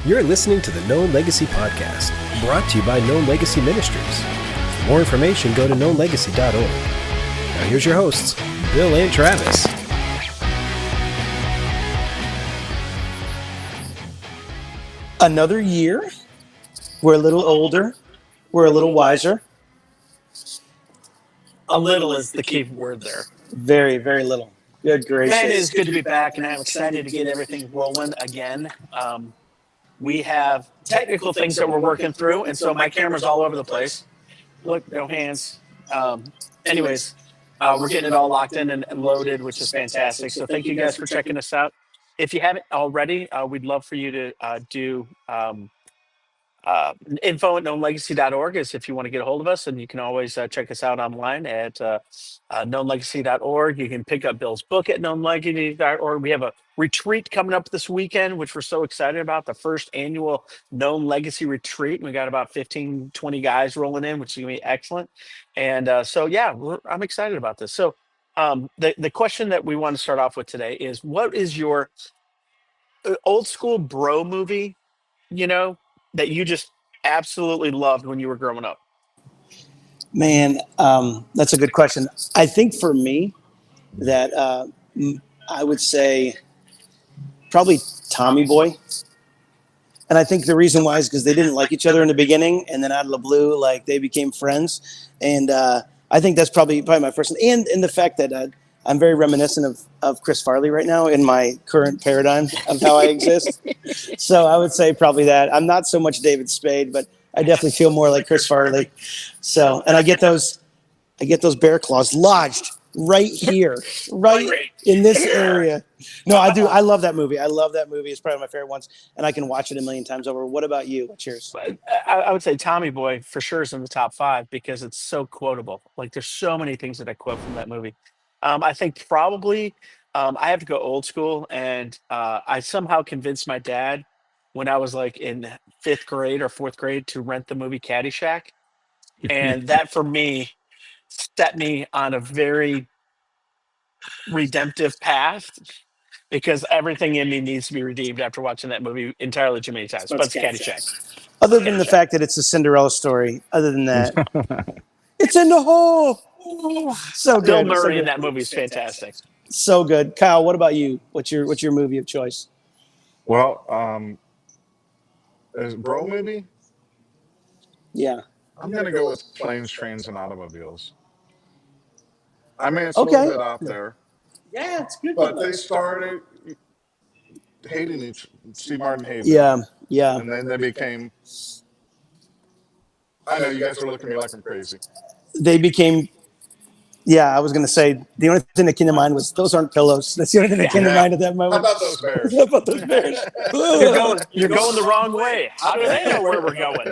You're listening to the Known Legacy Podcast, brought to you by Known Legacy Ministries. For more information, go to knownlegacy.org. Now here's your hosts, Bill and Travis. Another year. We're a little older. We're a little wiser. A little is the key word there. Very, very little. Good gracious. Man, it is good to be back, and I'm excited to get everything rolling again. We have technical things that we're working through, and so my camera's all over the place. Look, no hands. Anyways, we're getting it all locked in and loaded, which is fantastic. So thank you guys for checking us out. If you haven't already, we'd love for you to do info at knownlegacy.org is if you want to get a hold of us, and you can always check us out online at knownlegacy.org. You can pick up Bill's book at knownlegacy.org. We have a retreat coming up this weekend, which we're so excited about, the first annual Known Legacy retreat. We got about 15, 20 guys rolling in, which is going to be excellent. And I'm excited about this. So the question that we want to start off with today is, what is your old school bro movie, that you just absolutely loved when you were growing up? Man, that's a good question. I think for me that I would say probably Tommy Boy. And I think the reason why is because they didn't like each other in the beginning, and then out of the blue, like, they became friends. And I think that's probably my first. And the fact that I'm very reminiscent of Chris Farley right now in my current paradigm of how I exist. So I would say probably that. I'm not so much David Spade, but I definitely feel more like Chris Farley. So, and I get those bear claws lodged right here, right in this area. No, I do. I love that movie. It's probably my favorite ones, and I can watch it a million times over. What about you? What's yours? I would say Tommy Boy for sure is in the top 5 because it's so quotable. Like, there's so many things that I quote from that movie. I think probably I have to go old school, and I somehow convinced my dad when I was like in 5th grade or 4th grade to rent the movie Caddyshack, and that for me set me on a very redemptive path because everything in me needs to be redeemed after watching that movie entirely too many times. But it's Caddyshack. Other than the fact that it's a Cinderella story, other than that, it's in the hole. So Bill good. Murray in that movie is fantastic. So good. Kyle, what about you? What's your movie of choice? Well, is bro movie? Yeah. I'm gonna go with planes, trains, and automobiles. I mean, it's a little bit out there, Yeah, it's good. but they started hating Steve Martin hated Yeah, them, yeah. and then they became. I know you guys are looking at me like I'm crazy. They became. Yeah, I was gonna say the only thing that came to mind was those aren't pillows. That's the only thing that came to mind at that How moment. about those bears? How about those bears? You're going the wrong way. How do they know where we're going?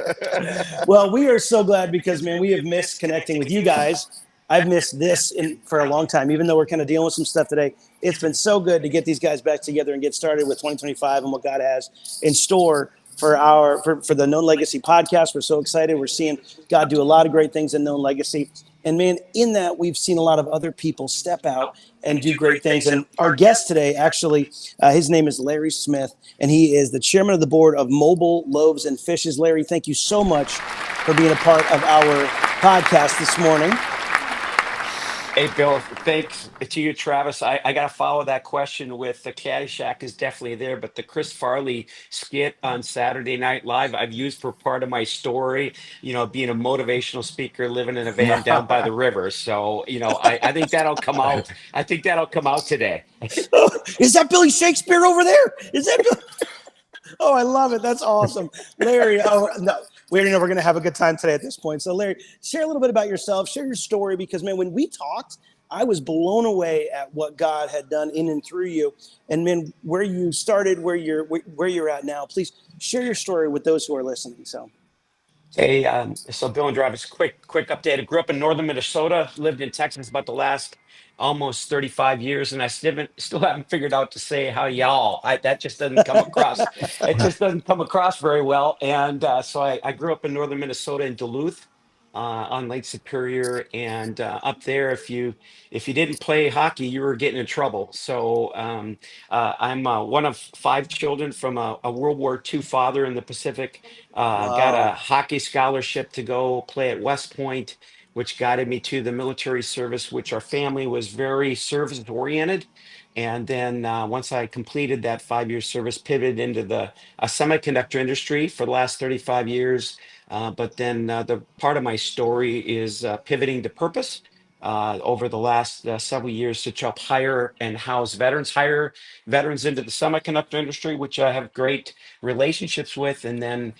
Well, we are so glad because, man, we have missed connecting with you guys. I've missed this for a long time, even though we're kind of dealing with some stuff today. It's been so good to get these guys back together and get started with 2025 and what God has in store for the Known Legacy podcast. We're so excited. We're seeing God do a lot of great things in Known Legacy. And, man, in that, we've seen a lot of other people step out and do great things. And our guest today, actually, his name is Larry Smith, and he is the chairman of the board of Mobile Loaves and Fishes. Larry, thank you so much for being a part of our podcast this morning. Hey, Bill, thanks to you, Travis. I got to follow that question with the Caddyshack is definitely there, but the Chris Farley skit on Saturday Night Live, I've used for part of my story, being a motivational speaker, living in a van down by the river. So, I think that'll come out. I think that'll come out today. Is that Billy Shakespeare over there? Is that Billy? Oh, I love it. That's awesome. Larry, no, we already know we're going to have a good time today at this point. So, Larry, share a little bit about yourself. Share your story because, man, when we talked, I was blown away at what God had done in and through you. And, man, where you started, where you're at now. Please share your story with those who are listening. So, Hey, so Bill and Travis, quick update. I grew up in northern Minnesota, lived in Texas about the last almost 35 years, and I still haven't figured out to say how y'all. That just doesn't come across. It just doesn't come across very well. And so I grew up in northern Minnesota in Duluth, on Lake Superior, and up there, if you didn't play hockey, you were getting in trouble. So I'm one of five children from a World War II father in the Pacific. Got a Wow. hockey scholarship to go play at West Point, which guided me to the military service, which our family was very service oriented. And then once I completed that 5 year service, pivoted into the semiconductor industry for the last 35 years. But then the part of my story is pivoting to purpose over the last several years to help hire and house veterans, hire veterans into the semiconductor industry, which I have great relationships with, and then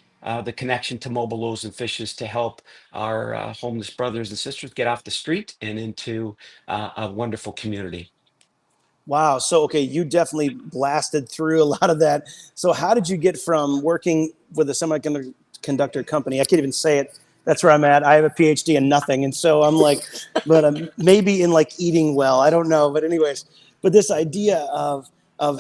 the connection to Mobile Loaves and Fishes to help our homeless brothers and sisters get off the street and into a wonderful community. Wow. So, okay, you definitely blasted through a lot of that. So, how did you get from working with a semiconductor company? I can't even say it. That's where I'm at. I have a PhD in nothing. And so I'm like, but maybe in like eating well. I don't know. But, anyways, but this idea of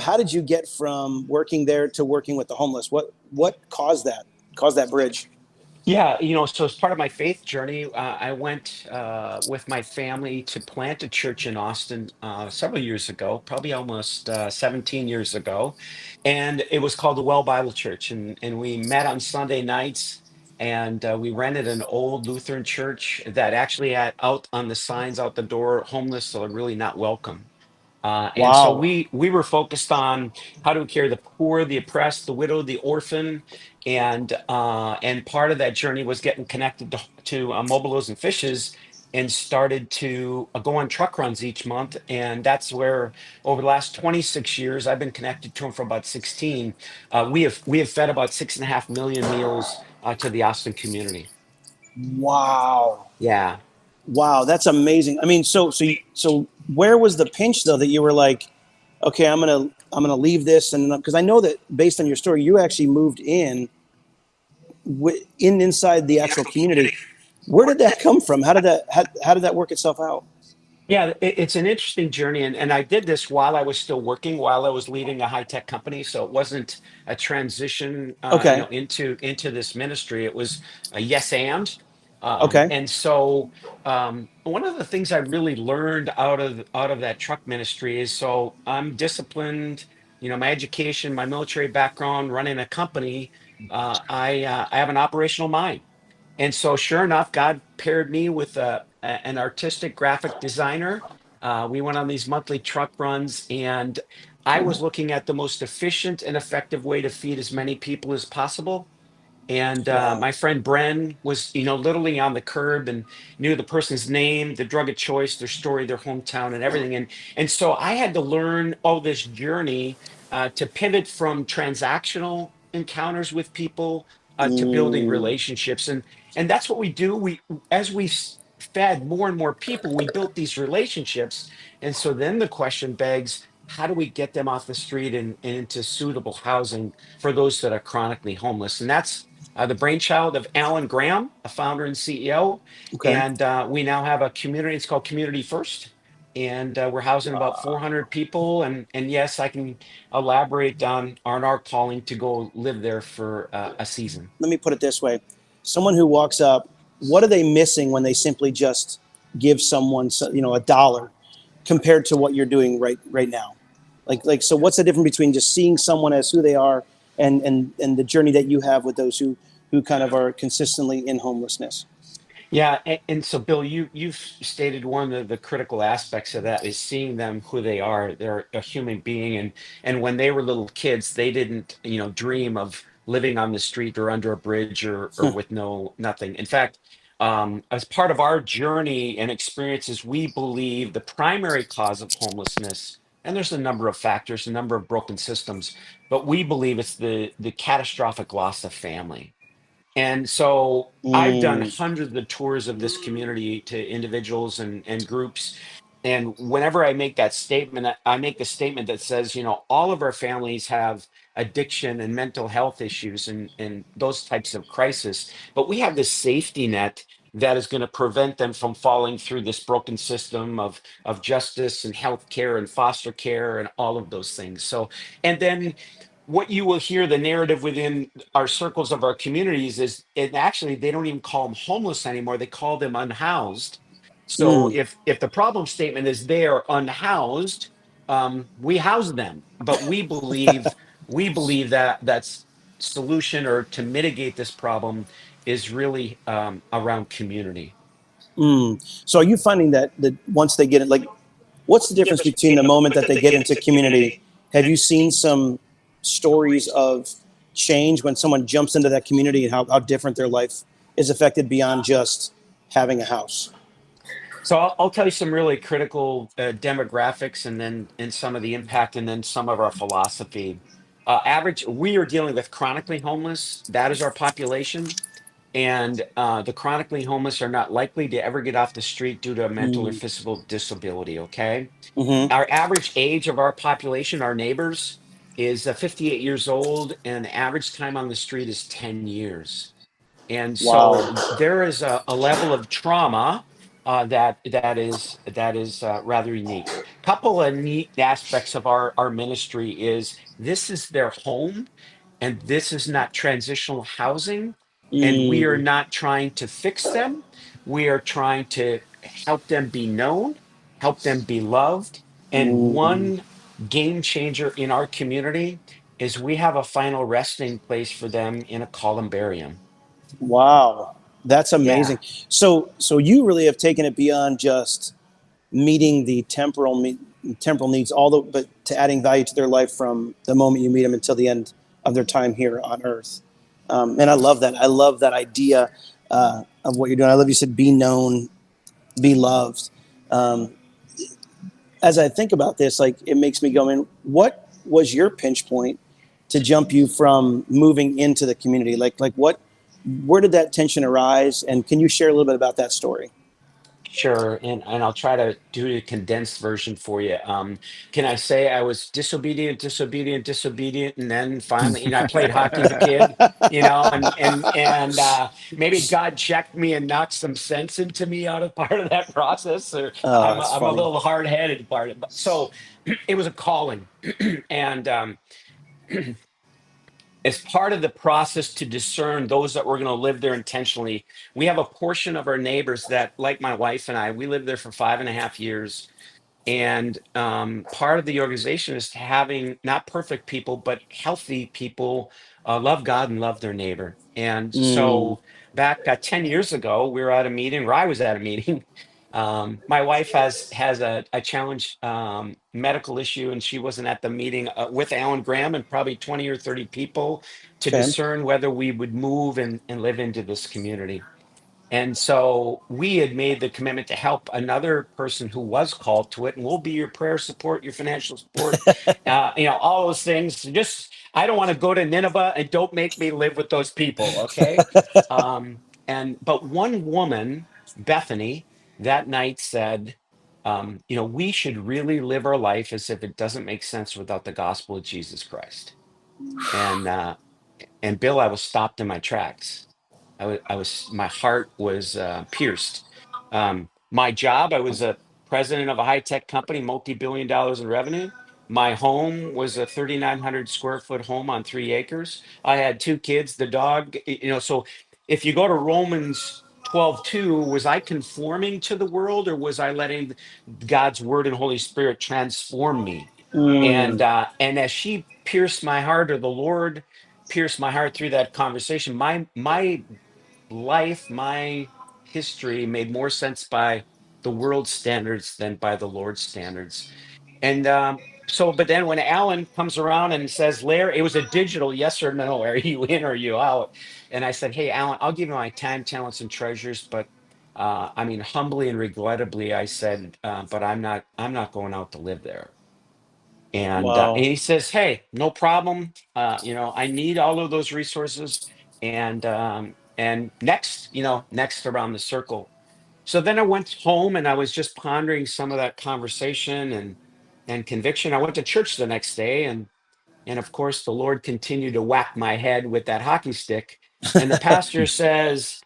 how did you get from working there to working with the homeless? What caused that bridge? Yeah, so as part of my faith journey, I went with my family to plant a church in Austin several years ago, probably almost 17 years ago. And it was called the Well Bible Church. And we met on Sunday nights, and we rented an old Lutheran church that actually had out on the signs out the door, homeless, so really not welcome. And so Wow. we were focused on how to care the poor, the oppressed, the widow, the orphan, and part of that journey was getting connected to Mobile Loaves and Fishes, and started to go on truck runs each month. And that's where over the last 26 years I've been connected to them for about 16. We have fed about 6.5 million meals to the Austin community. Wow. Yeah. Wow, that's amazing. I mean, so where was the pinch though that you were like, okay, I'm gonna leave this, and because I know that based on your story, you actually moved in inside the actual community. Where did that come from? How did that work itself out? Yeah, it's an interesting journey, and I did this while I was still working, while I was leading a high tech company. So it wasn't a transition, Okay, into this ministry. It was a yes and, okay, and so one of the things I really learned out of that truck ministry is, so I'm disciplined. My education, my military background, running a company. I have an operational mind. And so, sure enough, God paired me with an artistic graphic designer. We went on these monthly truck runs, and I was looking at the most efficient and effective way to feed as many people as possible. And wow, my friend Bren was, literally on the curb and knew the person's name, the drug of choice, their story, their hometown, and everything. And so I had to learn all this journey to pivot from transactional encounters with people to building mm, relationships. And that's what we do. As we fed more and more people, we built these relationships. And so then the question begs, how do we get them off the street and into suitable housing for those that are chronically homeless? And that's the brainchild of Alan Graham, a founder and CEO. okay, And we now have a community. It's called Community First. And we're housing about 400 people. And yes, I can elaborate on our calling to go live there for a season. let me put it this way: someone who walks up, what are they missing when they simply just give someone, a dollar, compared to what you're doing right now? So what's the difference between just seeing someone as who they are and the journey that you have with those who kind of are consistently in homelessness? Yeah, and so Bill, you've stated one of the critical aspects of that is seeing them who they are. They're a human being, and when they were little kids, they didn't, dream of living on the street or under a bridge or with nothing. In fact, as part of our journey and experiences, we believe the primary cause of homelessness, and there's a number of factors, a number of broken systems, but we believe it's the catastrophic loss of family. And so I've done Mm, hundreds of tours of this community to individuals and groups. And whenever I make that statement, I make the statement that says, all of our families have addiction and mental health issues and those types of crisis, but we have this safety net that is going to prevent them from falling through this broken system of justice and health care and foster care and all of those things. So, and then what you will hear the narrative within our circles of our communities is, and actually they don't even call them homeless anymore, they call them unhoused. So Mm, if the problem statement is they are unhoused, we house them, but we believe that that's solution, or to mitigate this problem, is really around community. mm. So are you finding that once they get it, like, what's the difference between the moment that they get into community? Have you seen some stories of change when someone jumps into that community and how different their life is affected beyond just having a house? So I'll tell you some really critical demographics, and then some of the impact, and then some of our philosophy. Average, we are dealing with chronically homeless. That is our population, and the chronically homeless are not likely to ever get off the street due to a mental or Mm, physical disability. Okay, mm-hmm. our average age of our population, our neighbors, is 58 years old, and the average time on the street is 10 years. And Wow. so there is a level of trauma that is rather unique. Couple of neat aspects of our ministry is this is their home, and this is not transitional housing, and we are Mm, not trying to fix them. We are trying to help them be known, help them be loved. And mm, one game changer in our community is we have a final resting place for them in a columbarium. wow. That's Yeah, amazing. So you really have taken it beyond just meeting the temporal needs, all the but to adding value to their life from the moment you meet them until the end of their time here on Earth. And I love that. I love that idea of what you're doing. I love you said be known, be loved. Um, as I think about this, like it makes me go in. What was your pinch point to jump you from moving into the community? Like what? Where did that tension arise? And can you share a little bit about that story? sure. And I'll try to do a condensed version for you. Can I say I was disobedient, disobedient, disobedient, and then finally, I played hockey as a kid, and maybe God checked me and knocked some sense into me out of part of that process. Or Oh, I'm a, that's I'm a funny. little hard headed part of it. So it was a calling, and as part of the process to discern those that were going to live there intentionally, we have a portion of our neighbors that, like my wife and I, we lived there for 5.5 years. And part of the organization is having not perfect people, but healthy people love God and love their neighbor. And Mm, so back 10 years ago, we were at a meeting, or I was at a meeting. My wife has a challenge medical issue, and she wasn't at the meeting with Alan Graham and probably 20 or 30 people to okay. discern whether we would move and live into this community. And so we had made the commitment to help another person who was called to it, and we'll be your prayer support, your financial support, all those things. Just, I don't want to go to Nineveh, and don't make me live with those people, okay? But one woman, Bethany, that night said, we should really live our life as if it doesn't make sense without the gospel of Jesus Christ. And Bill, I was stopped in my tracks. My heart was pierced. My job, I was a president of a high tech company, multi-billion dollars in revenue. My home was a 3,900 square foot home on 3 acres. I had two kids, the dog, so if you go to Romans 12:2, was I conforming to the world, or was I letting God's word and Holy Spirit transform me? And Mm, as she pierced my heart, or the Lord pierced my heart through that conversation, my life, my history made more sense by the world's standards than by the Lord's standards. And but then when Alan comes around and says, Larry, it was a digital yes or no, are you in or are you out? And I said, hey, Alan, I'll give you my time, talents, and treasures, but humbly and regrettably, I said, but I'm not going out to live there. And wow. he says, "Hey, no problem. I need all of those resources." And next around the circle. So then I went home, and I was just pondering some of that conversation and conviction. I went to church the next day, and of course the Lord continued to whack my head with that hockey stick. And the pastor says,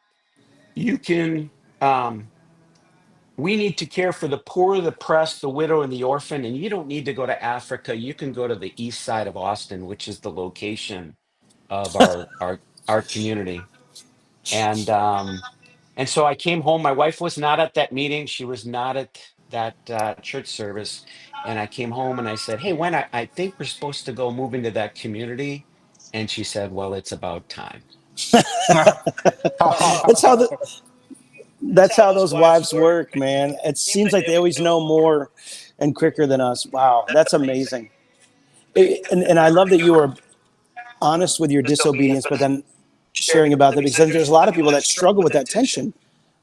"You can." Um, we need to care for the poor, the oppressed, the widow, and the orphan. And you don't need to go to Africa. You can go to the east side of Austin, which is the location of our community. And and so I came home. My wife was not at that meeting. She was not at that church service. And I came home and I said, "Hey, when I think we're supposed to go move into that community." And she said, "Well, it's about time." That's how the that's how those wives work, man. It seems like they always know more and quicker than us. Wow, that's amazing. And I love that you were honest with your disobedience, but then sharing about that, because then there's a lot of people that struggle with that tension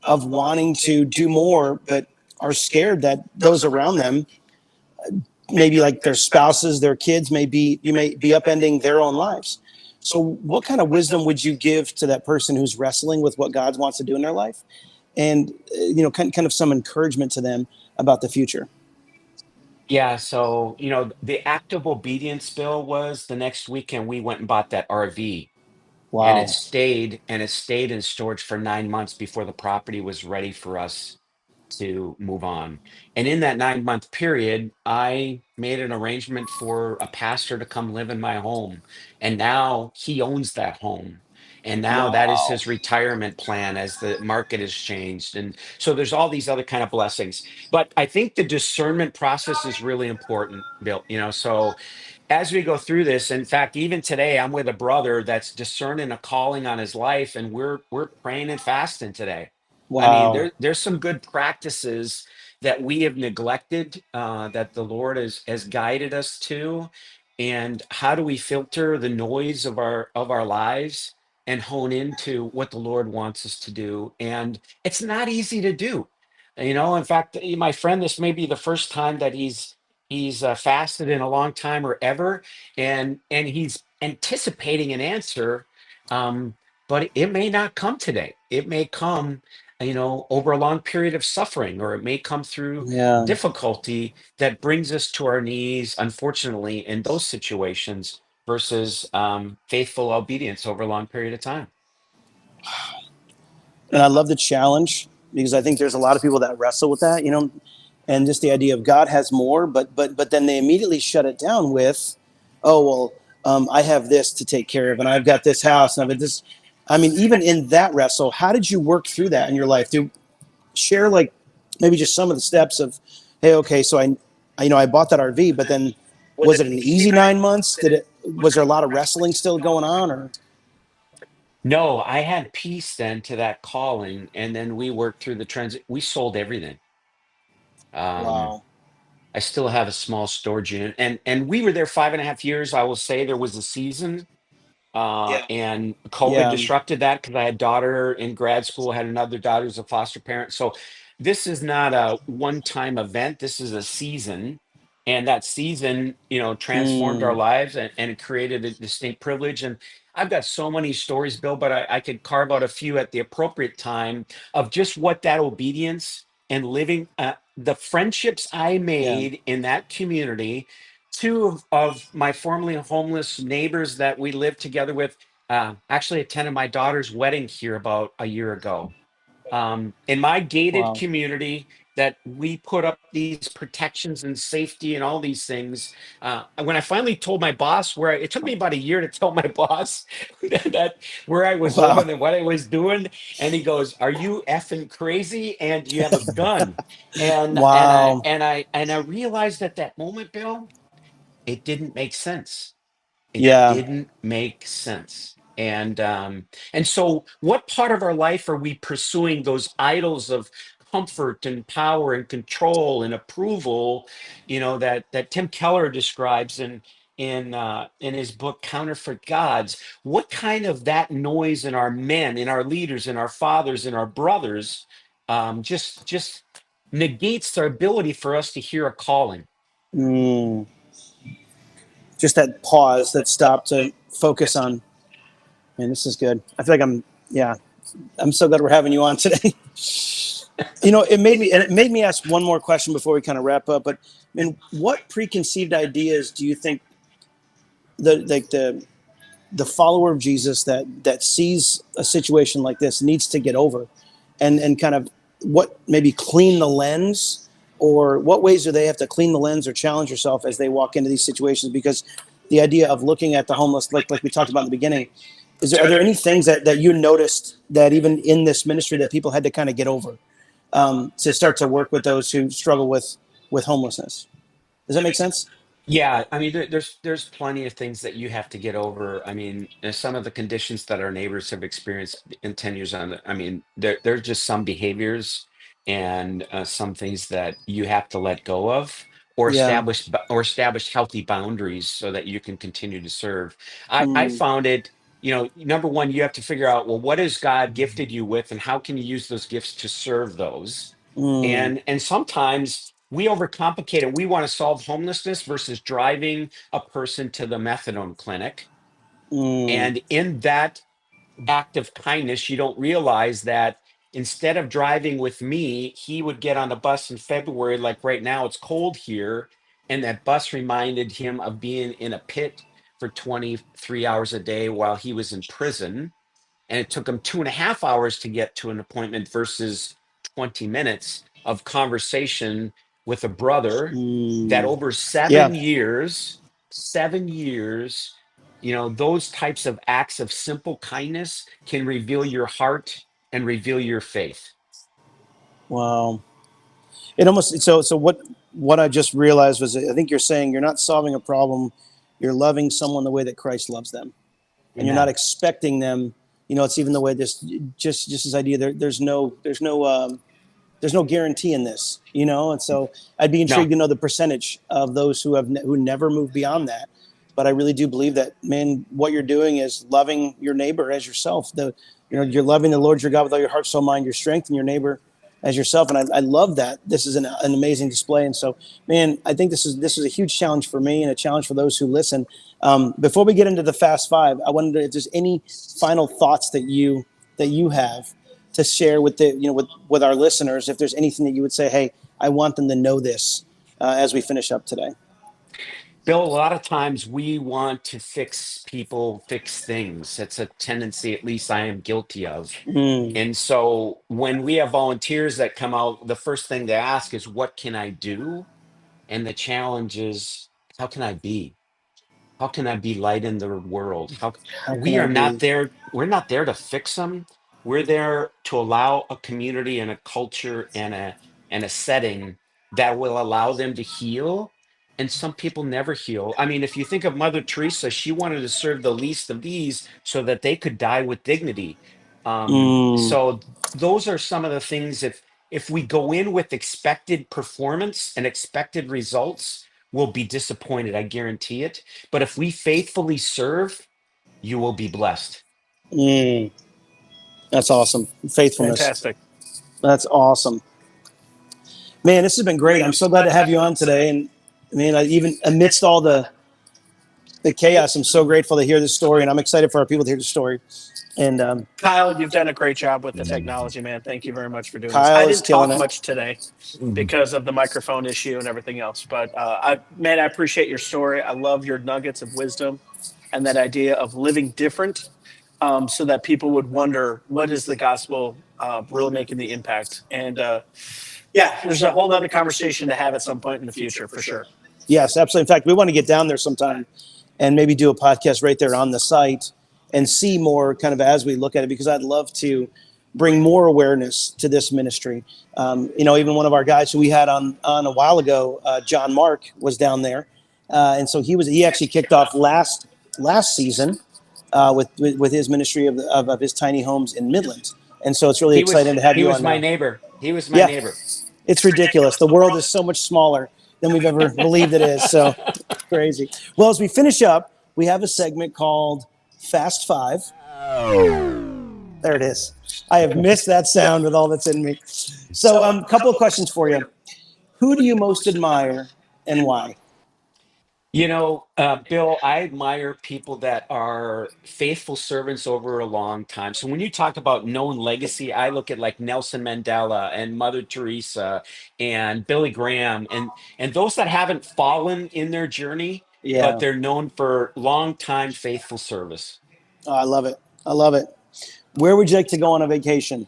of wanting to do more, but are scared that those around them, maybe like their spouses, their kids, you may be upending their own lives. So, what kind of wisdom would you give to that person who's wrestling with what God wants to do in their life, and kind of some encouragement to them about the future? Yeah, so the act of obedience, Bill, was the next weekend we went and bought that RV, and Wow, it stayed in storage for 9 months before the property was ready for us to move on. And in that 9 month period, I made an arrangement for a pastor to come live in my home. And now he owns that home. And now that is wow, his retirement plan as the market has changed. And so there's all these other kind of blessings. But I think the discernment process is really important, Bill. So as we go through this, in fact, even today, I'm with a brother that's discerning a calling on his life, and we're praying and fasting today. I mean, wow. there's some good practices that we have neglected, that the Lord has guided us to. And how do we filter the noise of our lives and hone into what the Lord wants us to do? And it's not easy to do. In fact, my friend, this may be the first time that he's fasted in a long time or ever, and he's anticipating an answer, but it may not come today. It may come over a long period of suffering, or it may come through Yeah. difficulty that brings us to our knees, unfortunately, in those situations versus faithful obedience over a long period of time. And I love the challenge, because I think there's a lot of people that wrestle with that, and just the idea of God has more, but then they immediately shut it down with, oh well, I have this to take care of, and I've got this house, and I've got this. I mean, even in that wrestle, how did you work through that in your life? Do share like maybe just some of the steps of, hey, okay, so I bought that RV, but then was it an easy 9 months? Was there a lot of wrestling still going on, or No, I had peace then to that calling, and then we worked through the transit. We sold everything. Um, wow, I still have a small storage unit, and we were there 5.5 years. I will say there was a season, and COVID yeah, disrupted that because I had daughter in grad school, had another daughter who's a foster parent. So this is not a one-time event. This is a season, and that season, transformed our mm, lives, and it created a distinct privilege. And I've got so many stories, Bill, but I could carve out a few at the appropriate time of just what that obedience and living, the friendships I yeah, made in that community. Two of my formerly homeless neighbors that we lived together with actually attended my daughter's wedding here about a year ago. In my gated wow, community, that we put up these protections and safety and all these things. When I finally told my boss, it took me about a year to tell my boss that where I was wow, living and what I was doing, and he goes, "Are you effing crazy? And do you have a gun?" wow, And I realized at that moment, Bill, it didn't make sense. It yeah. didn't make sense. And so what part of our life are we pursuing those idols of comfort and power and control and approval, that Tim Keller describes in his book Counterfeit Gods? What kind of that noise in our men, in our leaders, in our fathers, in our brothers, just negates the ability for us to hear a calling? Mm. Just that pause, that stop to focus on. Man, this is good. I feel like yeah, I'm so glad we're having you on today. It made me ask one more question before we kind of wrap up. But I mean, what preconceived ideas do you think the follower of Jesus that sees a situation like this needs to get over, and kind of what maybe clean the lens, or what ways do they have to clean the lens or challenge yourself as they walk into these situations? Because the idea of looking at the homeless, like we talked about in the beginning, are there any things that you noticed that even in this ministry that people had to kind of get over, to start to work with those who struggle with homelessness? Does that make sense? Yeah, I mean, there's plenty of things that you have to get over. I mean, some of the conditions that our neighbors have experienced in 10 years on, I mean, there's just some behaviors and some things that you have to let go of Yeah. or establish healthy boundaries so that you can continue to serve. I Mm, found it, number one, you have to figure out, well, what has God gifted you with, and how can you use those gifts to serve those? mm, And sometimes we overcomplicate it. We want to solve homelessness versus driving a person to the methadone clinic. mm, And in that act of kindness, you don't realize that instead of driving with me, he would get on a bus in February, like right now, it's cold here. And that bus reminded him of being in a pit for 23 hours a day while he was in prison, and it took him 2.5 hours to get to an appointment versus 20 minutes of conversation with a brother that mm. over Yeah. 7 years, those types of acts of simple kindness can reveal your heart and reveal your faith. Wow. It almost so what I just realized was, I think you're saying you're not solving a problem, you're loving someone the way that Christ loves them, and you're not Amen. expecting them. It's even the way just this idea there's no guarantee in this, and so I'd be No, intrigued to know the percentage of those who never move beyond that. But I really do believe that, man, what you're doing is loving your neighbor as yourself. You're loving the Lord your God with all your heart, soul, mind, your strength, and your neighbor as yourself. And I love that. This is an amazing display. And so, man, I think this is a huge challenge for me and a challenge for those who listen. Before we get into the Fast Five, I wondered if there's any final thoughts that you have to share with with our listeners. If there's anything that you would say, hey, I want them to know this, as we finish up today. Bill, a lot of times we want to fix people, fix things. It's a tendency, at least I am guilty of. Mm, And so when we have volunteers that come out, the first thing they ask is, what can I do? And the challenge is, how can I be? How can I be light in the world? How how can we I are not be? there, we're not there to fix them. We're there to allow a community and a culture and a setting that will allow them to heal. And some people never heal. I mean, if you think of Mother Teresa, she wanted to serve the least of these so that they could die with dignity. Mm, So those are some of the things. If we go in with expected performance and expected results, we'll be disappointed. I guarantee it. But if we faithfully serve, you will be blessed. mm. That's awesome. Faithfulness. Fantastic. That's awesome. Man, this has been great. I'm so glad to have you on today. And man, even amidst all the chaos, I'm so grateful to hear this story, and I'm excited for our people to hear the story. And Kyle, you've done a great job with the technology, man. Thank you very much for doing this. I Kyle is didn't killing talk it. much today because of the microphone issue and everything else, but man, I appreciate your story. I love your nuggets of wisdom and that idea of living different, so that people would wonder, what is the gospel really making the impact? And yeah, there's a whole other conversation to have at some point in the future for sure. Yes, absolutely. In fact, we want to get down there sometime and maybe do a podcast right there on the site and see more kind of as we look at it, because I'd love to bring more awareness to this ministry. Even one of our guys who we had on a while ago, John Mark, was down there, and so he actually kicked off last season with his ministry of his tiny homes in Midland, and so it's really He exciting was to have he you was on my now. neighbor. He was my Yeah, neighbor. it's ridiculous. The world is so much smaller than we've ever believed it is. So crazy. Well, as we finish up, we have a segment called Fast Five. There it is. I have missed that sound with all that's in me. So, a couple of questions for you. Who do you most admire and why? Bill, I admire people that are faithful servants over a long time. So when you talk about known legacy, I look at like Nelson Mandela and Mother Teresa and Billy Graham and those that haven't fallen in their journey, but Yeah, they're known for long time faithful service. oh, I love it. I love it. Where would you like to go on a vacation?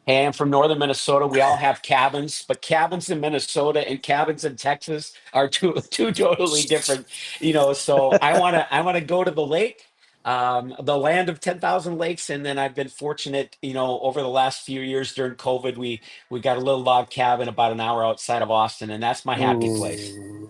Hey, I'm from northern Minnesota. We all have cabins, but cabins in Minnesota and cabins in Texas are two totally different, So I want to go to the lake, the land of 10,000 lakes, and then I've been fortunate, over the last few years during COVID, we got a little log cabin about an hour outside of Austin, and that's my happy place. Ooh,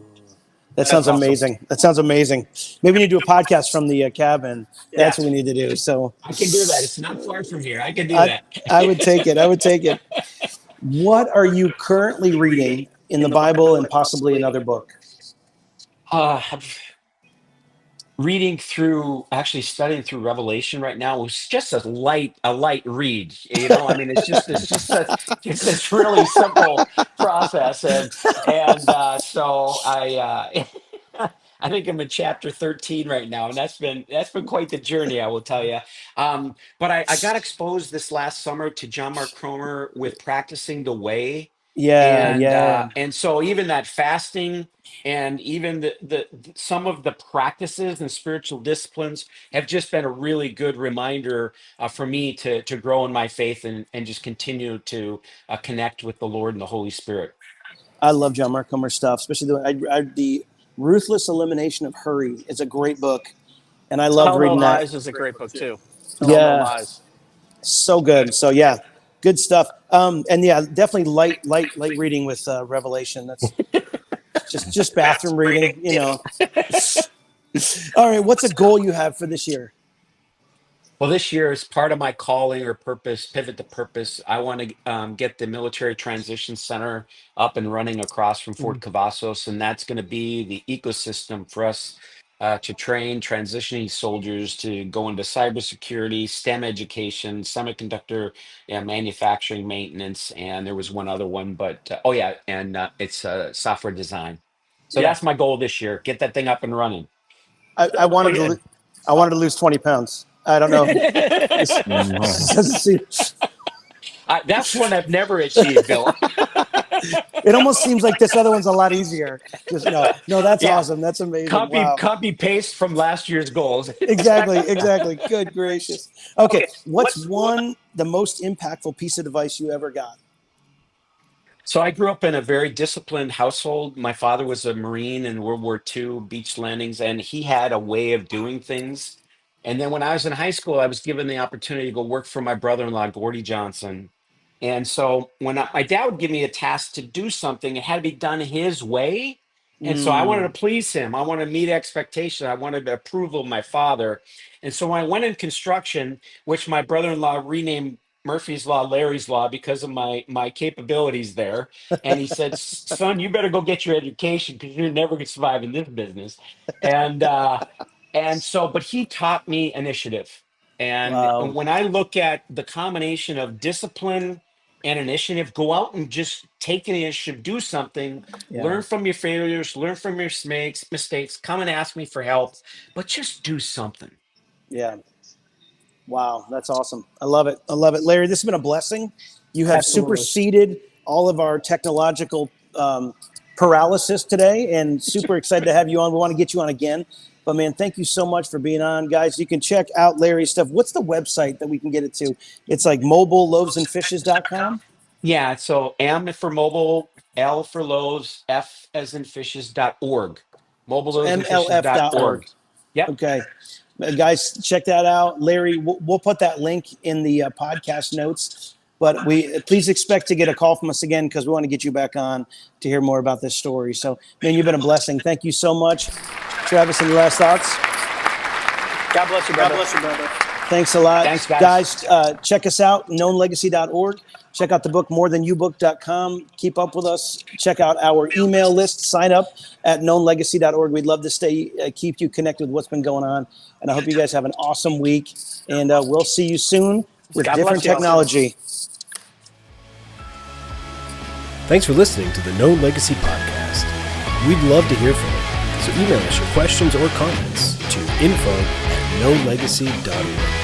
that That's sounds awesome. amazing. That sounds amazing. Maybe we need to do a podcast from the cabin. Yeah, That's what we need to do. So I can do that. It's not far from here. I can do I, that. I would take it. I would take it. What are you currently reading in the Bible and possibly another book? I'm actually studying through Revelation right now. It's just a light read. I mean, it's this really simple process, and so I think I'm in chapter 13 right now, and that's been quite the journey, I will tell you. But I got exposed this last summer to John Mark Cromer with Practicing the Way, Yeah, and yeah. so even that fasting and even some of the practices and spiritual disciplines have just been a really good reminder for me to grow in my faith and just continue to connect with the Lord and the Holy Spirit. I love John Mark Comer stuff, especially the Ruthless Elimination of Hurry is a great book, and I loved Tell No reading that. Lies is a great book too. Tell No Yeah, Lies. so good. So yeah, good stuff. And yeah, definitely light reading with Revelation. That's just bathroom reading. All right, what's a goal you have for this year? Well, this year is part of my calling or purpose, pivot to purpose. I want to get the Military Transition Center up and running across from Fort Cavazos, and that's going to be the ecosystem for us to train transitioning soldiers to go into cybersecurity, STEM education, semiconductor manufacturing, maintenance, and there was one other one, but oh yeah, and it's software design. So Yeah, that's my goal this year: get that thing up and running. I wanted to. I wanted to lose 20 pounds. I don't know. This Mhm. doesn't seem. That's one I've never achieved, Bill. It almost seems like this other one's a lot easier. Just no. That's Yeah, awesome. That's amazing. copy Wow. copy paste from last year's goals. Exactly. Good gracious. Okay, what's the most impactful piece of advice you ever got? So I grew up in a very disciplined household. My father was a Marine in World War II, beach landings, and he had a way of doing things. And then when I was in high school, I was given the opportunity to go work for my brother-in-law, Gordy Johnson. And so when my dad would give me a task to do something, it had to be done his way. And so I wanted to Mm, please him. I wanted to meet expectation. I wanted the approval of my father. And so when I went in construction, which my brother-in-law renamed Murphy's Law, Larry's Law, because of my capabilities there. And he said, "Son, you better go get your education because you're never going to survive in this business." And but he taught me initiative. And wow. when I look at the combination of discipline and initiative, go out and just take the initiative, do something, Yeah. learn from your failures, learn from your mistakes, come and ask me for help, but just do something. Yeah. Wow, that's awesome. I love it. Larry, this has been a blessing. You have Absolutely. superseded all of our technological paralysis today, and super excited to have you on. We want to get you on again. But man, thank you so much for being on, guys. You can check out Larry's stuff. What's the website that we can get it to? It's like mobileloavesandfishes.com. Yeah, so M for mobile, L for loaves, F as in fishes.org. Mobile So loaves and fishes.org. mlf.org. Yep. Okay. Guys, check that out. Larry, we'll put that link in the podcast notes. But we please expect to get a call from us again because we want to get you back on to hear more about this story. So, man, you've been a blessing. Thank you so much. Travis, any last thoughts? God bless you, brother. Thanks a lot. Thanks, guys. Check us out, knownlegacy.org. Check out the book, morethanyobook.com. Keep up with us. Check out our email list. Sign up at knownlegacy.org. We'd love to keep you connected with what's been going on. And I hope you guys have an awesome week. And we'll see you soon with God different bless you. technology. Thanks for listening to the Known Legacy Podcast. We'd love to hear from you, so email us your questions or comments to info@knownlegacy.org.